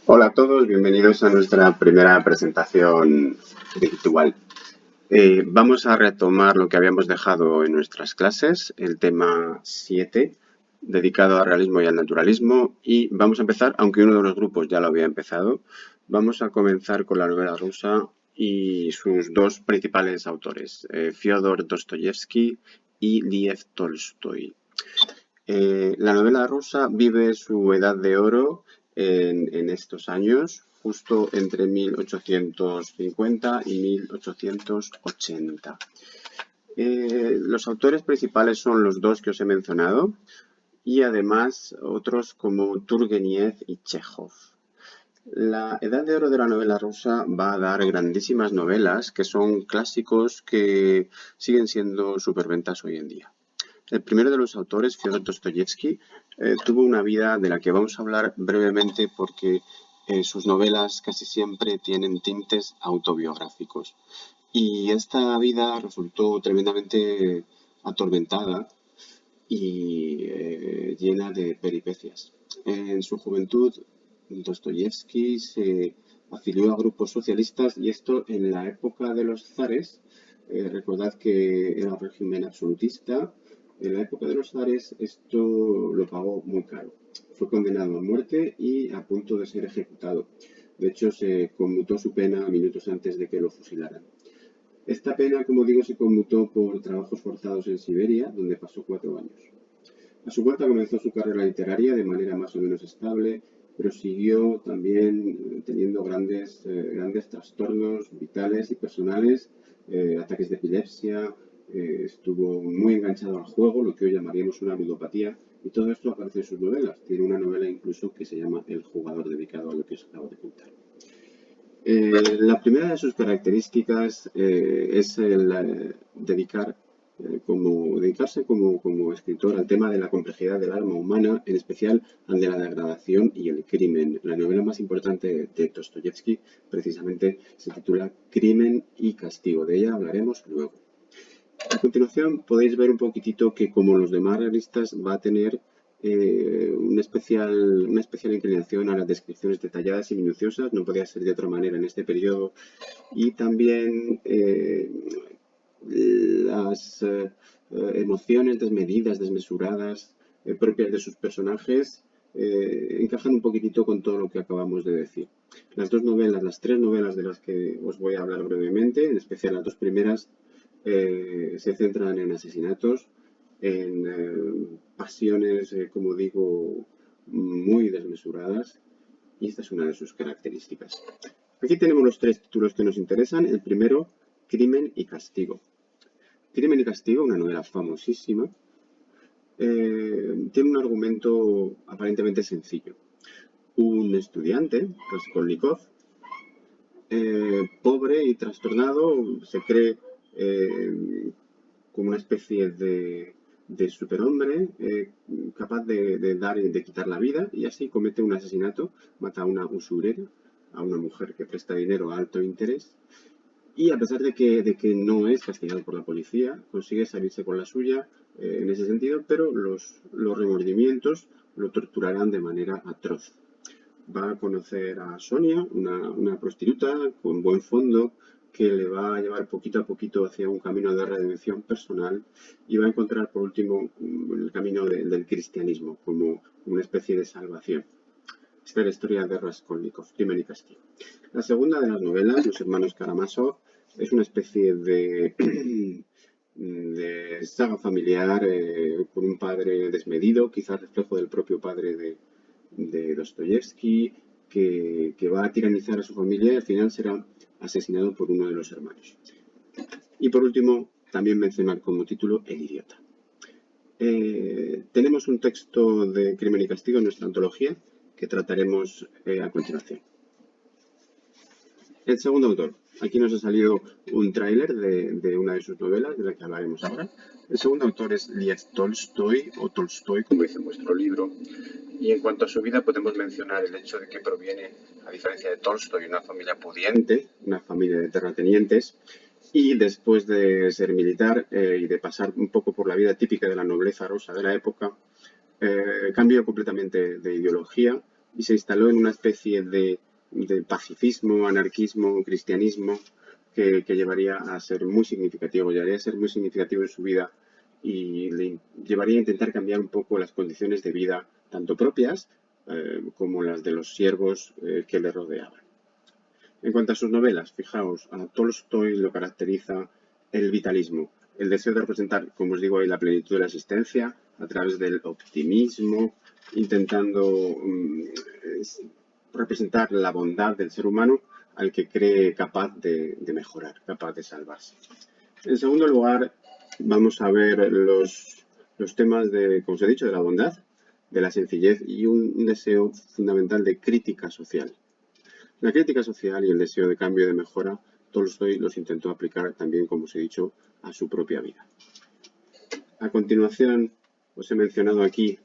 Hola a todos, bienvenidos a nuestra primera presentación virtual. Vamos a retomar lo que habíamos dejado en nuestras clases, el tema 7, dedicado al realismo y al naturalismo, y vamos a empezar, aunque uno de los grupos ya lo había empezado, vamos a comenzar con la novela rusa y sus dos principales autores, Fyodor Dostoyevsky y Lev Tolstoy. La novela rusa vive su edad de oro en estos años, justo entre 1850 y 1880. Los autores principales son los dos que os he mencionado y además otros como Turgeniev y Chekhov. La edad de oro de la novela rusa va a dar grandísimas novelas que son clásicos que siguen siendo superventas hoy en día. El primero de los autores, Fyodor Dostoyevsky, tuvo una vida de la que vamos a hablar brevemente porque sus novelas casi siempre tienen tintes autobiográficos. Y esta vida resultó tremendamente atormentada y llena de peripecias. En su juventud, Dostoyevsky se afilió a grupos socialistas y esto en la época de los zares. Recordad que era un régimen absolutista. En la época de los zares esto lo pagó muy caro. Fue condenado a muerte y a punto de ser ejecutado. De hecho, se conmutó su pena minutos antes de que lo fusilaran. Esta pena, como digo, se conmutó por trabajos forzados en Siberia, donde pasó 4 años. A su vuelta comenzó su carrera literaria de manera más o menos estable, pero siguió también teniendo grandes trastornos vitales y personales, ataques de epilepsia, estuvo muy enganchado al juego, lo que hoy llamaríamos una ludopatía, y todo esto aparece en sus novelas. Tiene una novela incluso que se llama El jugador, dedicado a lo que os acabo de contar. La primera de sus características es el dedicarse como escritor al tema de la complejidad del alma humana, en especial al de la degradación y el crimen. La novela más importante de Dostoyevsky precisamente se titula Crimen y castigo. De ella hablaremos luego. A continuación podéis ver un poquitito que, como los demás realistas, va a tener una especial inclinación a las descripciones detalladas y minuciosas, no podía ser de otra manera en este periodo, y también las emociones desmedidas, desmesuradas, propias de sus personajes, encajan un poquitito con todo lo que acabamos de decir. Las tres novelas de las que os voy a hablar brevemente, en especial las dos primeras, se centran en asesinatos, en pasiones, como digo, muy desmesuradas, y esta es una de sus características. Aquí tenemos los tres títulos que nos interesan. El primero, Crimen y castigo. Crimen y castigo, una novela famosísima, tiene un argumento aparentemente sencillo. Un estudiante, Raskolnikov, pobre y trastornado, se cree como una especie de superhombre capaz de dar y de quitar la vida, y así comete un asesinato, mata a una usurera, a una mujer que presta dinero a alto interés, y a pesar de que no es castigado por la policía, consigue salirse con la suya en ese sentido, pero los remordimientos lo torturarán de manera atroz. Va a conocer a Sonia, una prostituta con buen fondo, que le va a llevar poquito a poquito hacia un camino de redención personal y va a encontrar por último el camino del cristianismo como una especie de salvación. Esta es la historia de Raskolnikov, Crimen y castigo. La segunda de las novelas, Los hermanos Karamazov, es una especie de saga familiar con un padre desmedido, quizás reflejo del propio padre de Dostoyevsky, que va a tiranizar a su familia y al final será asesinado por uno de los hermanos. Y por último, también mencionar como título El idiota. Tenemos un texto de Crimen y Castigo en nuestra antología que trataremos a continuación. El segundo autor. Aquí nos ha salido un tráiler de una de sus novelas, de la que hablaremos ahora. El segundo autor es Lev Tolstoy, o Tolstoy, como dice en vuestro libro. Y en cuanto a su vida, podemos mencionar el hecho de que proviene, a diferencia de Tolstoy, una familia pudiente, una familia de terratenientes, y después de ser militar y de pasar un poco por la vida típica de la nobleza rusa de la época, cambió completamente de ideología, y se instaló en una especie de pacifismo, anarquismo, cristianismo que llevaría a ser muy significativo, en su vida y le llevaría a intentar cambiar un poco las condiciones de vida, tanto propias como las de los siervos que le rodeaban. En cuanto a sus novelas, fijaos, a Tolstoy lo caracteriza el vitalismo, el deseo de representar, como os digo ahí, la plenitud de la existencia a través del optimismo, intentando representar la bondad del ser humano al que cree capaz de mejorar, capaz de salvarse. En segundo lugar, vamos a ver los temas de, como os he dicho, de la bondad, de la sencillez y un deseo fundamental de crítica social. La crítica social y el deseo de cambio y de mejora, Tolstoy los intentó aplicar también, como os he dicho, a su propia vida. A continuación, os he mencionado aquí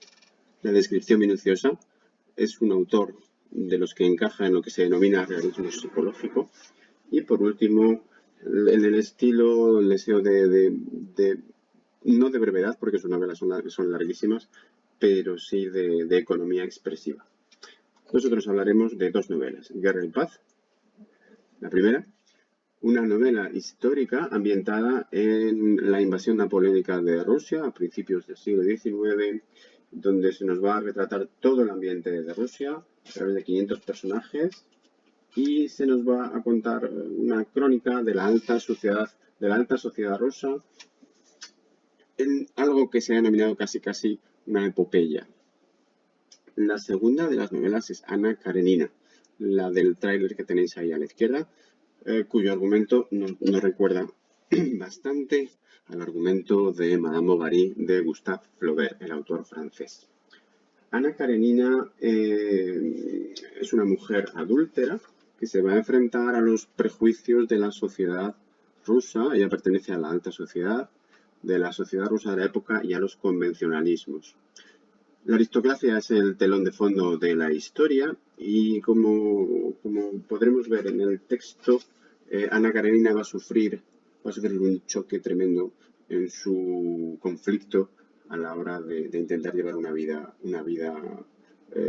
la descripción minuciosa. Es un autor de los que encaja en lo que se denomina realismo psicológico. Y por último, en el estilo, el deseo no de brevedad, porque sus novelas son larguísimas, pero sí de economía expresiva. Nosotros hablaremos de dos novelas, Guerra y Paz, la primera, una novela histórica ambientada en la invasión napoleónica de Rusia a principios del siglo XIX, donde se nos va a retratar todo el ambiente de Rusia a través de 500 personajes y se nos va a contar una crónica de la alta sociedad rusa en algo que se ha denominado casi una epopeya. La segunda de las novelas es Ana Karenina, la del tráiler que tenéis ahí a la izquierda, cuyo argumento nos recuerda bastante al argumento de Madame Bovary de Gustave Flaubert, el autor francés. Ana Karenina es una mujer adúltera que se va a enfrentar a los prejuicios de la sociedad rusa. Ella pertenece a la alta sociedad, de la sociedad rusa de la época y a los convencionalismos. La aristocracia es el telón de fondo de la historia y como podremos ver en el texto, Ana Karenina va a sufrir un choque tremendo en su conflicto a la hora de intentar llevar una vida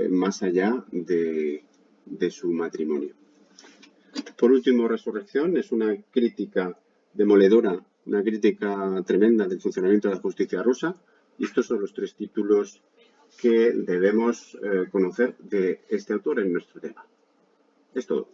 más allá de su matrimonio. Por último, Resurrección es una crítica demoledora, una crítica tremenda del funcionamiento de la justicia rusa. Y estos son los tres títulos que debemos conocer de este autor en nuestro tema. Es todo.